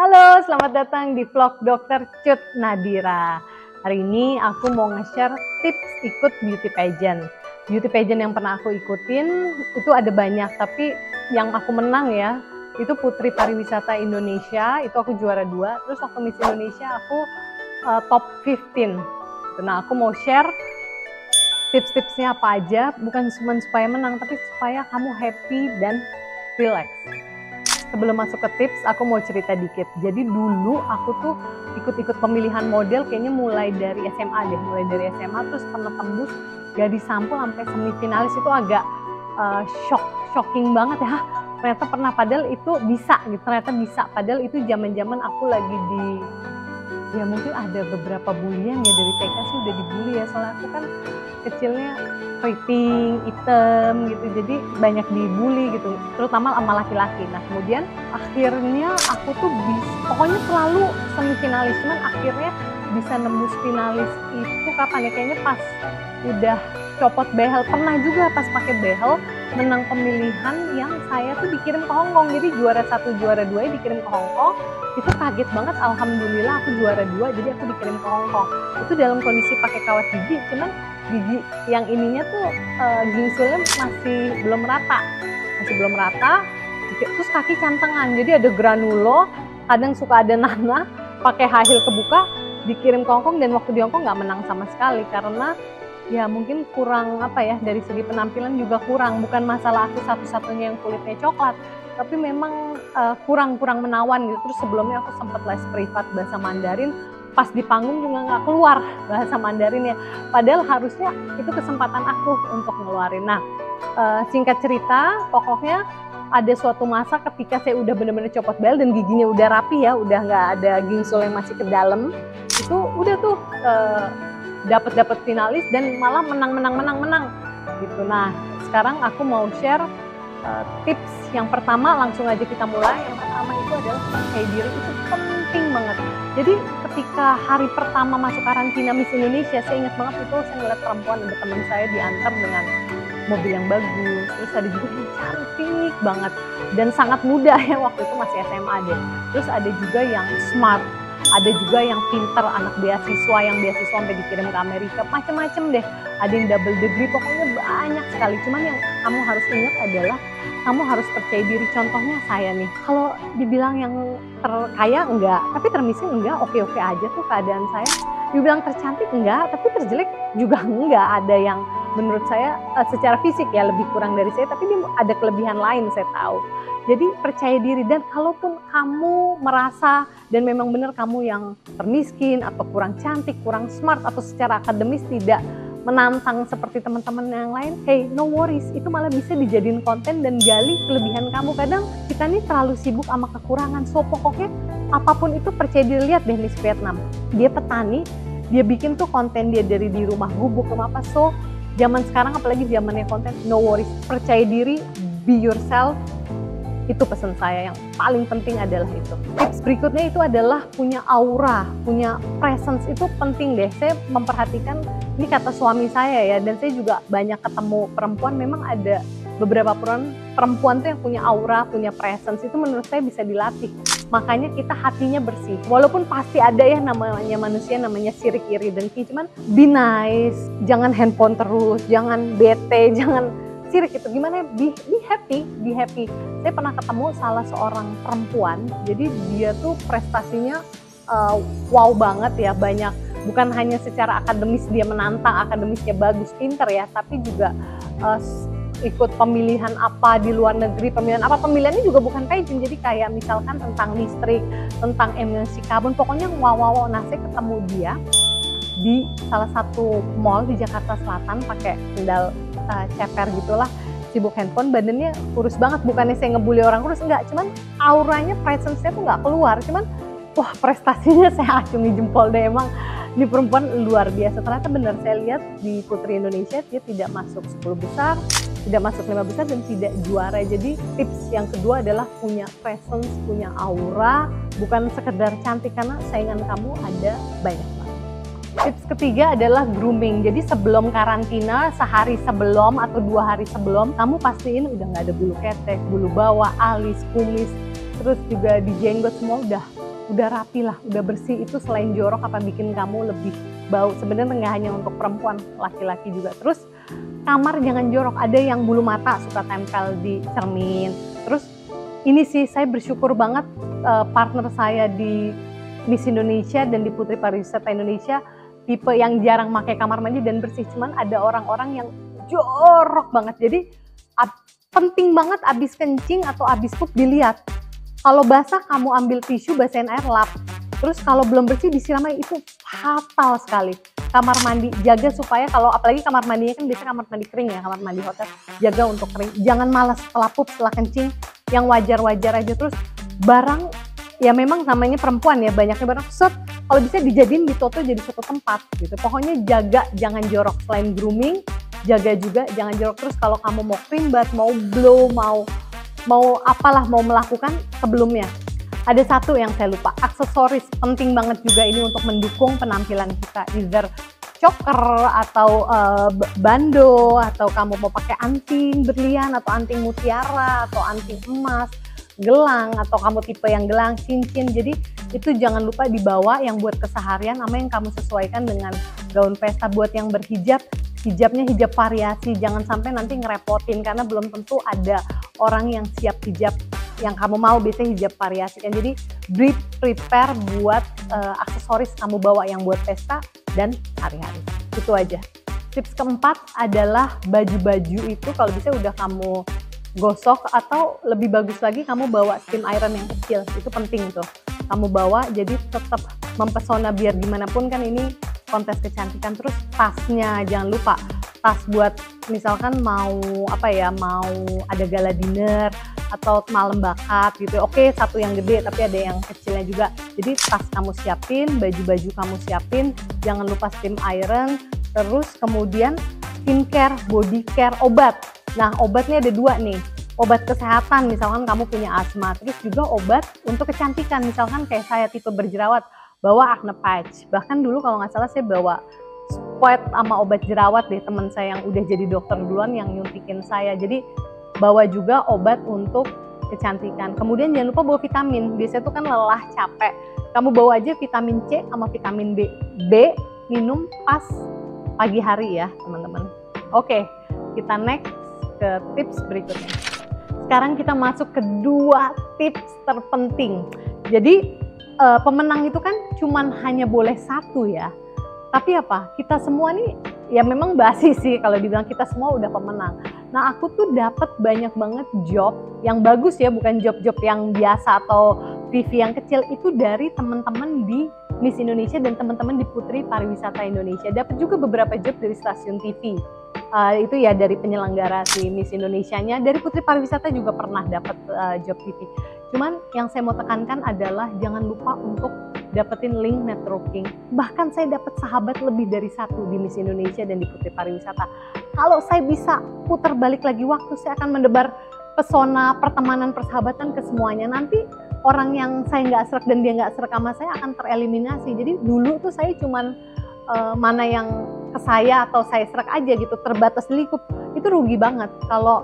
Halo, selamat datang di vlog Dr. Cut Nadira. Hari ini aku mau nge-share tips ikut beauty pageant. Beauty pageant yang pernah aku ikutin itu ada banyak, tapi yang aku menang ya, itu Putri Pariwisata Indonesia, itu aku juara 2. Terus waktu Miss Indonesia aku top 15. Nah, aku mau share tips-tipsnya apa aja, bukan cuma supaya menang, tapi supaya kamu happy dan relax. Sebelum masuk ke tips, aku mau cerita dikit. Jadi dulu aku tuh ikut-ikut pemilihan model kayaknya mulai dari SMA deh. Mulai dari SMA terus pernah tembus gadis sampul sampai semifinalis, itu agak shocking banget ya. Ternyata pernah, padahal itu bisa gitu. Ternyata bisa, padahal itu zaman-zaman aku lagi di, ya mungkin ada beberapa bulian ya, dari TK sih udah dibully ya. Soalnya aku kan kecilnya keriting, hitam gitu, jadi banyak dibully gitu, terutama sama laki-laki. Nah kemudian akhirnya aku tuh pokoknya selalu semifinalis, cuman akhirnya bisa nembus finalis itu kapan ya, kayaknya pas udah copot behel. Pernah juga pas pakai behel menang pemilihan yang saya tuh dikirim ke Hongkong, jadi juara 1 juara 2 dikirim ke Hongkong. Itu kaget banget, alhamdulillah aku juara 2, jadi aku dikirim ke Hongkong. Itu dalam kondisi pakai kawat gigi, cuman gigi yang ininya tuh gingsulnya masih belum rata, terus kaki cantengan, jadi ada granulo, kadang suka ada nanah, pakai high heel kebuka, dikirim ke Hongkong. Dan waktu di Hongkong nggak menang sama sekali, karena ya mungkin kurang apa ya, dari segi penampilan juga kurang. Bukan masalah aku satu-satunya yang kulitnya coklat, tapi memang kurang menawan gitu. Terus sebelumnya aku sempat les privat bahasa Mandarin, pas di panggung juga nggak keluar bahasa Mandarin ya, padahal harusnya itu kesempatan aku untuk ngeluarin. Nah singkat cerita, pokoknya ada suatu masa ketika saya udah bener-bener copot behel dan giginya udah rapi ya, udah nggak ada gingsul yang masih ke dalam, itu udah tuh dapat finalis dan malah menang gitu. Nah sekarang aku mau share tips. Yang pertama, langsung aja kita mulai. Yang pertama itu adalah percaya diri, itu penting banget. Jadi ketika hari pertama masuk karantina Miss Indonesia, saya ingat banget itu saya ngeliat perempuan, ada teman saya diantar dengan mobil yang bagus, terus ada juga yang cantik banget dan sangat muda ya, waktu itu masih SMA deh. Terus ada juga yang smart, ada juga yang pinter, anak beasiswa, yang beasiswa sampai dikirim ke Amerika, macem-macem deh. Ada yang double degree, pokoknya banyak sekali. Cuman yang kamu harus ingat adalah kamu harus percaya diri. Contohnya saya nih, kalau dibilang yang terkaya enggak, tapi termiskin enggak, oke-oke aja tuh keadaan saya. Dibilang tercantik enggak, tapi terjelek juga enggak. Ada yang menurut saya secara fisik ya lebih kurang dari saya, tapi dia ada kelebihan lain, saya tahu. Jadi percaya diri, dan kalaupun kamu merasa dan memang benar kamu yang termiskin atau kurang cantik, kurang smart, atau secara akademis tidak menantang seperti teman-teman yang lain, hey, no worries, itu malah bisa dijadiin konten dan gali kelebihan kamu. Kadang kita nih terlalu sibuk sama kekurangan, so pokoknya apapun itu percaya diri. Lihat deh Miss Vietnam, dia petani, dia bikin tuh konten dia dari di rumah gubuk, rumah apa. So zaman sekarang apalagi zamannya konten, no worries, percaya diri, be yourself. Itu pesan saya yang paling penting adalah itu. Tips berikutnya itu adalah punya aura, punya presence, itu penting deh. Saya memperhatikan, ini kata suami saya ya, dan saya juga banyak ketemu perempuan, memang ada beberapa perempuan tuh yang punya aura, punya presence, itu menurut saya bisa dilatih. Makanya kita hatinya bersih. Walaupun pasti ada ya namanya manusia, namanya sirik, iri, dengki, cuman be nice, jangan handphone terus, jangan bete, jangan sirik itu. Gimana, be happy. Saya pernah ketemu salah seorang perempuan, jadi dia tuh prestasinya wow banget ya, banyak, bukan hanya secara akademis dia menantang, akademisnya bagus, pinter ya, tapi juga ikut pemilihan apa di luar negeri, pemilihannya juga bukan pageant, jadi kayak misalkan tentang listrik, tentang emisi karbon, pokoknya wow. Nah saya ketemu dia di salah satu mall di Jakarta Selatan pakai sendal ceper gitulah, sibuk handphone, badannya kurus banget. Bukannya saya ngebully orang kurus, enggak, cuman auranya, presence-nya tuh nggak keluar. Cuman wah, prestasinya saya acungi jempol deh, emang ini perempuan luar biasa. Ternyata benar, saya lihat di Putri Indonesia dia tidak masuk 10 besar, tidak masuk 5 besar, dan tidak juara. Jadi tips yang kedua adalah punya presence, punya aura, bukan sekedar cantik, karena saingan kamu ada banyak banget. Tips ketiga adalah grooming. Jadi sebelum karantina, sehari sebelum atau 2 hari sebelum, kamu pastiin udah nggak ada bulu ketek, bulu bawah, alis, kumis, terus juga di jenggot semua udah rapi lah, udah bersih. Itu selain jorok apa bikin kamu lebih bau. Sebenarnya nggak hanya untuk perempuan, laki-laki juga. Terus kamar jangan jorok. Ada yang bulu mata suka tempel di cermin. Terus ini sih saya bersyukur banget, partner saya di Miss Indonesia dan di Putri Pariwisata Indonesia tipe yang jarang pakai kamar mandi dan bersih. Cuman ada orang-orang yang jorok banget. Jadi penting banget abis kencing atau abis pup dilihat. Kalau basah kamu ambil tisu, basahin air, lap. Terus kalau belum bersih disiram air, itu fatal sekali. Kamar mandi jaga supaya, kalau apalagi kamar mandinya kan biasanya kamar mandi kering ya, kamar mandi hotel, jaga untuk kering. Jangan malas setelah pup, setelah kencing, yang wajar-wajar aja. Terus barang, ya memang namanya perempuan ya, banyaknya barang, set, kalau bisa dijadiin ditoto jadi satu tempat gitu. Pokoknya jaga, jangan jorok. Selain grooming, jaga juga jangan jorok. Terus kalau kamu mau cream bath, mau blow, mau apalah, mau melakukan sebelumnya. Ada satu yang saya lupa, aksesoris penting banget juga ini untuk mendukung penampilan kita. Either choker atau bando, atau kamu mau pakai anting berlian atau anting mutiara atau anting emas, gelang, atau kamu tipe yang gelang, cincin. Jadi itu jangan lupa dibawa, yang buat keseharian sama yang kamu sesuaikan dengan gaun pesta. Buat yang berhijab, hijabnya hijab variasi, jangan sampai nanti ngerepotin karena belum tentu ada orang yang siap hijab yang kamu mau. Biasanya hijab variasi kan. Jadi prepare buat aksesoris kamu bawa yang buat pesta dan hari-hari. Itu aja. Tips keempat adalah baju-baju itu kalau bisa udah kamu gosok, atau lebih bagus lagi kamu bawa steam iron yang kecil. Itu penting tuh kamu bawa, jadi tetap mempesona biar gimana pun kan ini kontes kecantikan. Terus tasnya jangan lupa, tas buat misalkan mau apa ya, mau ada gala dinner atau malam bakat gitu. Oke, satu yang gede tapi ada yang kecilnya juga. Jadi tas kamu siapin, baju-baju kamu siapin, jangan lupa steam iron. Terus kemudian skincare, body care, obat. Nah, obatnya ada 2 nih. Obat kesehatan, misalkan kamu punya asma. Terus juga obat untuk kecantikan, misalkan kayak saya tipe berjerawat, bawa acne patch. Bahkan dulu kalau nggak salah saya bawa squat sama obat jerawat deh, teman saya yang udah jadi dokter duluan yang nyuntikin saya. Jadi bawa juga obat untuk kecantikan. Kemudian jangan lupa bawa vitamin. Biasanya tuh kan lelah, capek. Kamu bawa aja vitamin C sama vitamin B. B minum pas pagi hari ya, teman-teman. Oke, kita next ke tips berikutnya. Sekarang kita masuk ke 2 tips terpenting. Jadi pemenang itu kan cuman hanya boleh 1 ya. Tapi apa? Kita semua nih ya memang basi sih kalau dibilang kita semua udah pemenang. Nah, aku tuh dapat banyak banget job yang bagus ya, bukan job-job yang biasa atau TV yang kecil. Itu dari teman-teman di Miss Indonesia dan teman-teman di Putri Pariwisata Indonesia. Dapat juga beberapa job dari stasiun TV. Itu ya dari penyelenggara si Miss Indonesianya. Dari Putri Pariwisata juga pernah dapat job TV. Cuman yang saya mau tekankan adalah jangan lupa untuk dapetin link networking. Bahkan saya dapat sahabat lebih dari 1 di Miss Indonesia dan di Putri Pariwisata. Kalau saya bisa putar balik lagi waktu, saya akan mendebar pesona pertemanan, persahabatan ke semuanya. Nanti orang yang saya nggak serak dan dia nggak serak sama saya akan tereliminasi. Jadi dulu tuh saya cuman mana yang ke saya atau saya serak aja gitu, terbatas di lingkup. Itu rugi banget. Kalau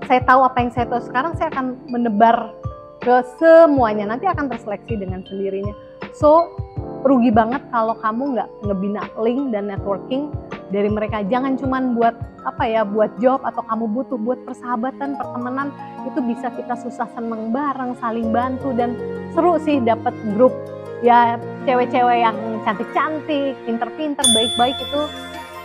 saya tahu apa yang saya tahu sekarang, saya akan menebar ke semuanya. Nanti akan terseleksi dengan sendirinya. So, rugi banget kalau kamu nggak ngebina link dan networking dari mereka. Jangan cuman buat apa ya, buat job atau kamu butuh buat persahabatan, pertemanan. Itu bisa kita susah seneng bareng, saling bantu, dan seru sih dapat grup ya cewek-cewek yang cantik-cantik, pinter-pinter, baik-baik. Itu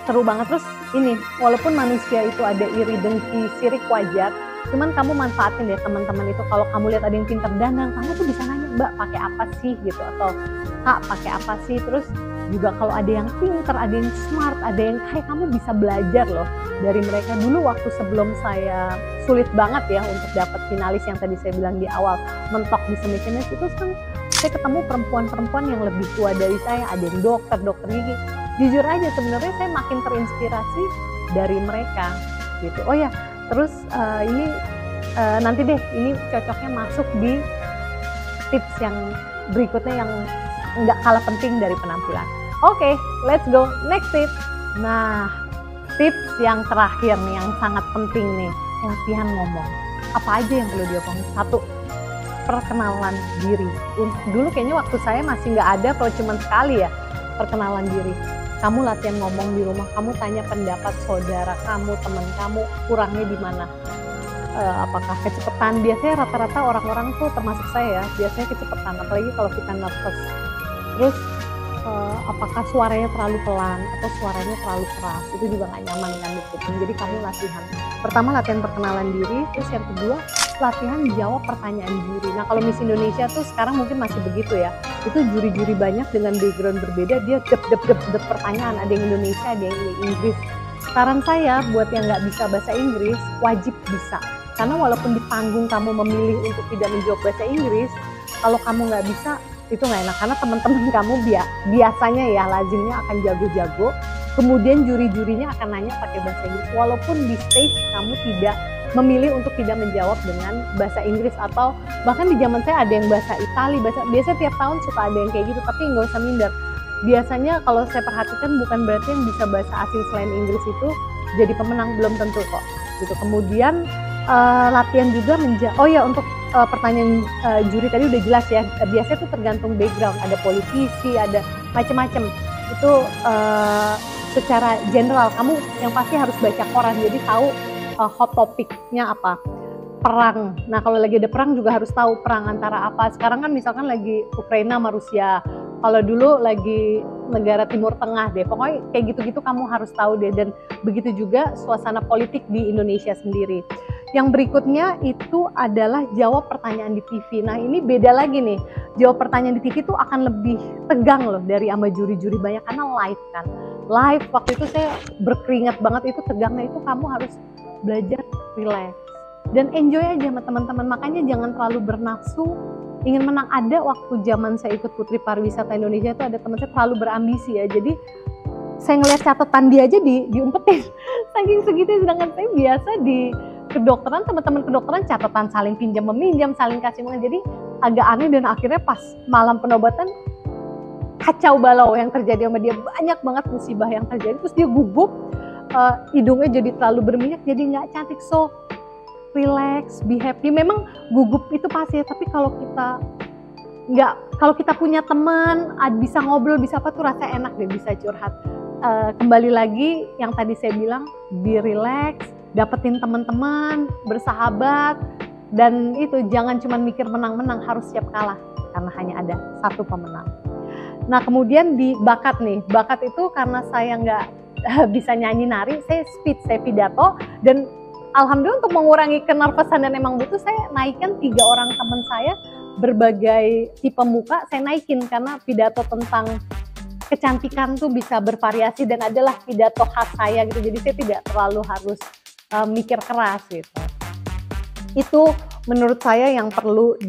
seru banget. Terus ini, walaupun manusia itu ada iri, dengki, sirik, wajar, cuman kamu manfaatin deh teman-teman itu. Kalau kamu lihat ada yang pinter dandan, kamu tuh bisa nanya, Mbak pakai apa sih gitu, atau Kak pakai apa sih. Terus juga kalau ada yang pinter, ada yang smart, ada yang kayak kamu bisa belajar loh dari mereka. Dulu waktu sebelum saya sulit banget ya untuk dapat finalis yang tadi saya bilang di awal, mentok di semifinals itu kan saya ketemu perempuan-perempuan yang lebih tua dari saya, ada yang dokter gigi. Jujur aja sebenarnya saya makin terinspirasi dari mereka gitu. Oh ya, terus ini nanti deh ini cocoknya masuk di tips yang berikutnya yang nggak kalah penting dari penampilan. Oke, let's go next tip. Nah, tips yang terakhir nih yang sangat penting nih, latihan ngomong. Apa aja yang perlu diomongin? Satu, perkenalan diri. Dulu kayaknya waktu saya masih nggak ada, kalau cuma sekali ya perkenalan diri. Kamu latihan ngomong di rumah, kamu tanya pendapat saudara kamu, teman kamu, kurangnya di mana? Apakah kecepatan? Biasanya rata-rata orang-orang tuh termasuk saya ya, biasanya kecepatan, apalagi kalau kita nervous. Terus apakah suaranya terlalu pelan atau suaranya terlalu keras, itu juga nggak nyaman kan di kuping. Jadi kamu latihan. Pertama latihan perkenalan diri, terus yang kedua latihan jawab pertanyaan juri. Nah kalau Miss Indonesia tuh sekarang mungkin masih begitu ya, itu juri-juri banyak dengan background berbeda, dia dep pertanyaan, ada yang Indonesia, ada yang Inggris. Saran saya buat yang nggak bisa bahasa Inggris, wajib bisa. Karena walaupun di panggung kamu memilih untuk tidak menjawab bahasa Inggris, kalau kamu nggak bisa, itu nggak enak. Karena teman-teman kamu biasanya ya lazimnya akan jago-jago, kemudian juri-jurinya akan nanya pakai bahasa Inggris. Walaupun di stage kamu tidak memilih untuk tidak menjawab dengan bahasa Inggris, atau bahkan di zaman saya ada yang bahasa Itali, biasanya tiap tahun suka ada yang kayak gitu, tapi nggak usah minder. Biasanya kalau saya perhatikan bukan berarti yang bisa bahasa asing selain Inggris itu jadi pemenang, belum tentu kok. Gitu. Kemudian latihan juga untuk pertanyaan juri tadi udah jelas ya. Biasanya tuh tergantung background, ada politisi, ada macam-macam. Itu secara general kamu yang pasti harus baca koran, jadi tahu hot topicnya apa. Perang. Nah kalau lagi ada perang juga harus tahu perang antara apa. Sekarang kan misalkan lagi Ukraina sama Rusia. Kalau dulu lagi negara Timur Tengah deh. Pokoknya kayak gitu-gitu kamu harus tahu deh. Dan begitu juga suasana politik di Indonesia sendiri. Yang berikutnya itu adalah jawab pertanyaan di TV. Nah ini beda lagi nih. Jawab pertanyaan di TV itu akan lebih tegang loh dari sama juri-juri banyak. Karena live kan. Live waktu itu saya berkeringat banget, itu tegangnya itu kamu harus belajar relax. Dan enjoy aja sama teman-teman. Makanya jangan terlalu bernafsu ingin menang. Ada waktu zaman saya ikut Putri Pariwisata Indonesia itu ada teman saya terlalu berambisi ya. Jadi saya ngeliat catatan dia aja diumpetin. Saking segitu, sedangkan saya biasa di kedokteran, teman-teman kedokteran catatan saling pinjam meminjam, saling kasih mengen. Jadi agak aneh dan akhirnya pas malam penobatan kacau balau yang terjadi sama dia. Banyak banget musibah yang terjadi. Terus dia gugup, hidungnya jadi terlalu berminyak, jadi nggak cantik. So relax, be happy. Memang gugup itu pasti ya, tapi kalau kita punya teman, bisa ngobrol, bisa apa tuh rasa enak deh, bisa curhat. Kembali lagi yang tadi saya bilang, be relax, dapetin teman-teman, bersahabat, dan itu jangan cuma mikir menang-menang, harus siap kalah karena hanya ada satu pemenang. Nah kemudian di bakat nih, bakat itu karena saya nggak bisa nyanyi nari, saya speech, saya pidato, dan alhamdulillah untuk mengurangi kenervosan dan emang butuh, saya naikkan 3 orang teman saya, berbagai tipe muka saya naikin karena pidato tentang kecantikan tuh bisa bervariasi dan adalah pidato khas saya gitu, jadi saya tidak terlalu harus mikir keras gitu. Itu menurut saya yang perlu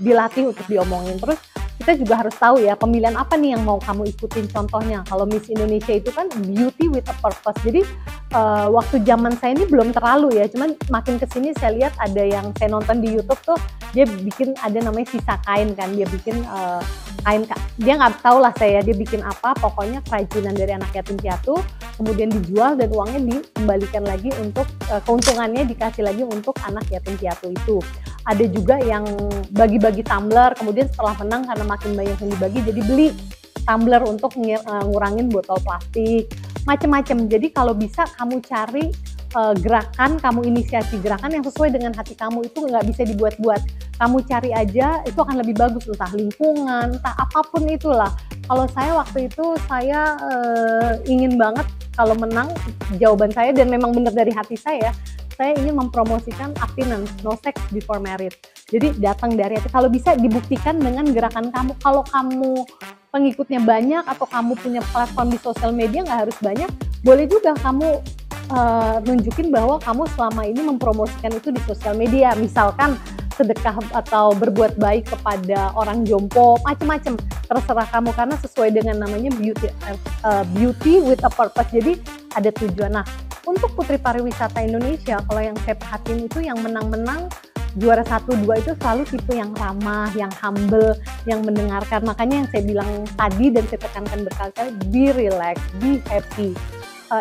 dilatih untuk diomongin. Terus kita juga harus tahu ya pemilihan apa nih yang mau kamu ikutin. Contohnya kalau Miss Indonesia itu kan beauty with a purpose. Jadi waktu zaman saya ini belum terlalu ya, cuman makin kesini saya lihat ada yang saya nonton di YouTube tuh, dia bikin ada namanya sisa kain kan, dia bikin kain, dia nggak tahu lah saya dia bikin apa, pokoknya kerajinan dari anak yatim piatu, kemudian dijual dan uangnya dikembalikan lagi untuk keuntungannya dikasih lagi untuk anak yatim piatu itu. Ada juga yang bagi-bagi tumbler, kemudian setelah menang karena makin banyak yang dibagi jadi beli tumbler untuk ngurangin botol plastik, macem-macem. Jadi kalau bisa kamu cari gerakan, kamu inisiasi gerakan yang sesuai dengan hati kamu, itu nggak bisa dibuat-buat. Kamu cari aja, itu akan lebih bagus, entah lingkungan, entah apapun itulah. Kalau saya waktu itu, saya ingin banget kalau menang, jawaban saya dan memang benar dari hati saya saya ingin mempromosikan abstinence, no sex before married. Jadi datang dari hati, kalau bisa dibuktikan dengan gerakan kamu. Kalau kamu pengikutnya banyak atau kamu punya platform di sosial media, nggak harus banyak, boleh juga kamu nunjukin bahwa kamu selama ini mempromosikan itu di sosial media. Misalkan sedekah atau berbuat baik kepada orang jompo, macam-macam, terserah kamu, karena sesuai dengan namanya beauty with a purpose, jadi ada tujuan. Nah, untuk Putri Pariwisata Indonesia, kalau yang saya perhatiin itu yang menang-menang juara 1, 2 itu selalu tipe yang ramah, yang humble, yang mendengarkan. Makanya yang saya bilang tadi dan saya tekankan berkali-kali, be relax, be happy,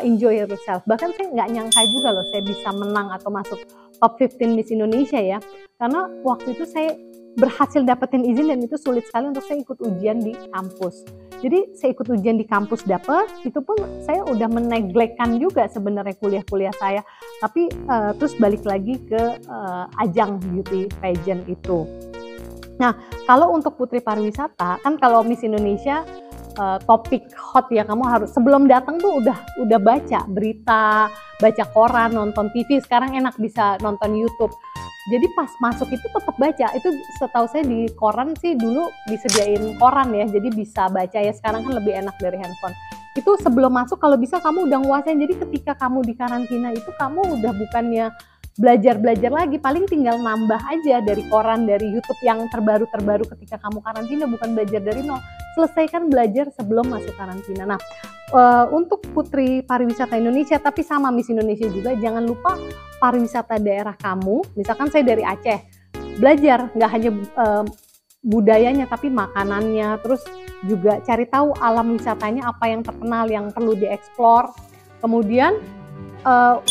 enjoy yourself. Bahkan saya nggak nyangka juga loh saya bisa menang atau masuk top 15 Miss Indonesia ya, karena waktu itu saya berhasil dapetin izin dan itu sulit sekali untuk saya ikut ujian di kampus. Jadi saya ikut ujian di kampus dapet, itu pun saya udah meneglekkan juga sebenarnya kuliah-kuliah saya, tapi terus balik lagi ke ajang beauty pageant itu. Nah, kalau untuk Putri Pariwisata, kan kalau Miss Indonesia topik hot ya, kamu harus sebelum datang tuh udah baca berita, baca koran, nonton TV. Sekarang enak bisa nonton YouTube. Jadi pas masuk itu tetap baca. Itu setahu saya di koran sih dulu disediain koran ya, jadi bisa baca ya. Sekarang kan lebih enak dari handphone. Itu sebelum masuk kalau bisa kamu udah nguasain. Jadi ketika kamu di karantina itu kamu udah bukannya belajar lagi, paling tinggal nambah aja dari koran, dari YouTube yang terbaru ketika kamu karantina, bukan belajar dari nol. Selesaikan belajar sebelum masuk karantina. Nah, untuk Putri Pariwisata Indonesia, tapi sama Miss Indonesia juga, jangan lupa pariwisata daerah kamu. Misalkan saya dari Aceh, belajar nggak hanya budayanya tapi makanannya, terus juga cari tahu alam wisatanya apa yang terkenal, yang perlu dieksplor. Kemudian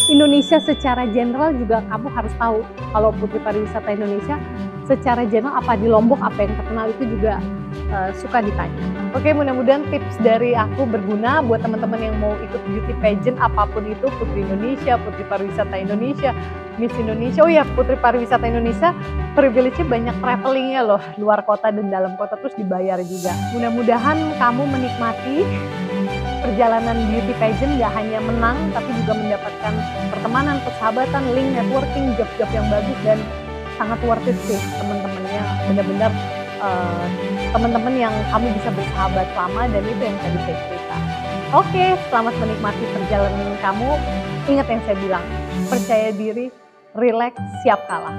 Indonesia secara general juga kamu harus tahu. Kalau Putri Pariwisata Indonesia secara general apa di Lombok, apa yang terkenal, itu juga suka ditanya. Oke, mudah-mudahan tips dari aku berguna buat teman-teman yang mau ikut beauty pageant apapun itu, Putri Indonesia, Putri Pariwisata Indonesia, Miss Indonesia. Oh ya, Putri Pariwisata Indonesia privilege-nya banyak travelingnya loh, luar kota dan dalam kota, terus dibayar juga. Mudah-mudahan kamu menikmati perjalanan beauty pageant, gak hanya menang tapi juga mendapatkan pertemanan, persahabatan, link, networking, job-job yang bagus, dan sangat worth it sih teman-temannya. Benar-benar teman-teman yang kamu bisa bersahabat lama, dan itu yang tadi saya cerita. Oke, selamat menikmati perjalanan kamu. Ingat yang saya bilang, percaya diri, relax, siap kalah.